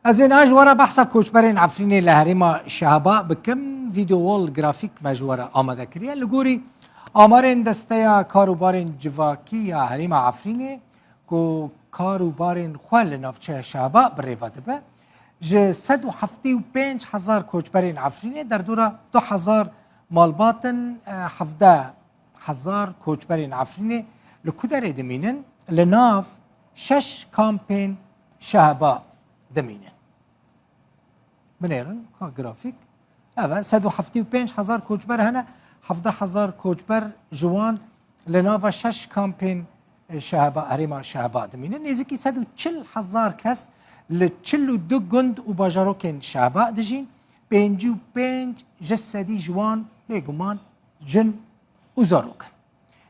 از این اجواره بحث کوچبرین عفرین لهریما شهبا بکم ویدیوال گرافیک مجواره آماده کریه لگوری آمارین دسته کاروبارین جواکی یا هریما عفرینه که کاروبارین خوال نافچه شهبا بریواده به جه 175,000 کوچبرین عفرینه در دوره 2,000 مالباتن 17,000 کوچبرین عفرینه لکودر دمینن لناف 6 کامپین شهبا دمینن بنیرن که گرافیک اوه 175,000 کوچبر هنه 17,000 کوچبر جوان لناف 6 کامپین شهبا هریما شهبا دمینن نزدیکی 140,000 کس ل42 گند و باجاروکن شهبا دجین 55 جسدی جوان بگمان جن و زاروکن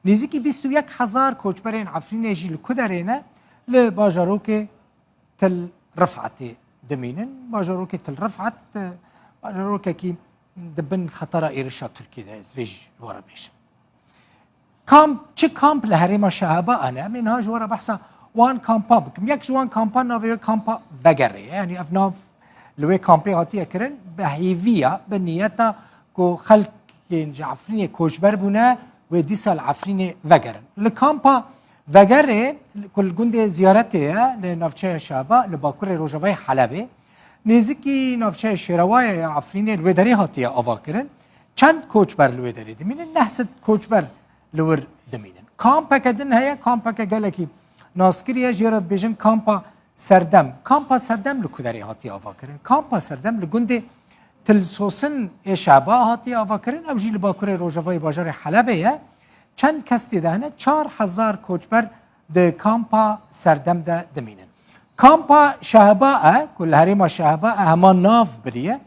نزدیکی 21,000 کوچبرین عفرین جی لکودرینه لباجاروک تل رفعت دمینن باجاروک تل رفعت باجاروک کی دبن خطر ایرشا ترکی ده زویج ورا بیش کامپ چه کامپ لهریما شهبا انا منها جوارا بحثا وان کامپا بکم یک جوان کامپا ناوی کامپا بگره یعنی افناف لوی کامپی هاتیه کرن به هیویا به نیتا کو خلق عفرین کوچبر بونه و دیسال عفرین وگرن لکامپا وگره کل گنده زیارته لنافچه شهبا لباکور روجاوی حلبه نزدیکی نافچه شیروای عفرین لودری هاتیه آوا کرن چند کوچبر لودری دمینن 900 کوچبر لور دمینن کامپا کدن هیا کامپا که گلکی ناسکریه جیرات بیجن کامپا سردم لکودری هاتیه آوا کرن کامپا سردم لگنده تلسوسن شهبا هاتیه آوا کرن او جی لباکور روجاوی باجار حلبه چند کس دیدهنه 4,000 کوچبر ده کامپا سردم ده دمینن کامپا شهبا کل هریما شهبا همان ناف بریه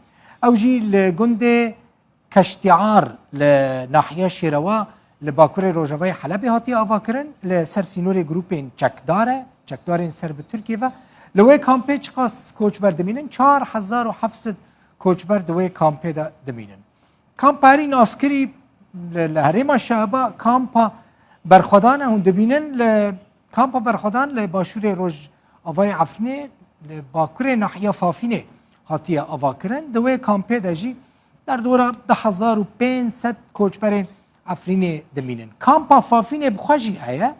او جی لگنده کشتیعار لناحیه شیروا لباکور روجاوی حلبی هاتی آوا کرن لسر سینور گروپین چکدارین سرب ترکیه و لوی کامپه چقاس کوچبر دمینن 4,700 کوچبر دوی کامپه ده دمینن کامپا هری ناسکری لهریما شهبا کامپا برخودان هون دبینن کامپا برخودان لباشور روج آوای عفرینه لباکور ناحیه فافینه هاتیه آوا کرن دوی کامپه دجی در دوره 10,500 کوچبرین عفرینه دمینن کامپا فافینه بخواجی هیا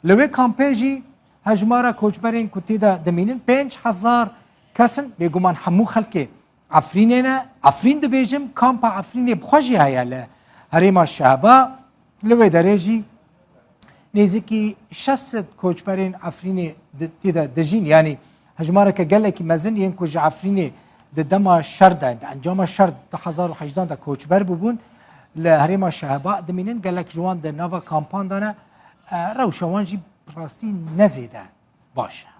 لوی کامپه جی هجمارا کوچبرین کتی ده دمینن 5,000 کسن بگمان همو خلک عفرینه نه عفرین دبیجم کامپا عفرینه بخواجی هیا هریما شهبا لوی درجی نزدیکی 600 کوچبرین عفرین دیده دجین یعنی هجماره که گله کی مزن ین کوچ عفرین د دما شرد انجام شرد 1018 کوچبر ببون لهریما شهبا دمینن گله جوان د نوا کامپان دانه روشوان جی راستی نزیده باشه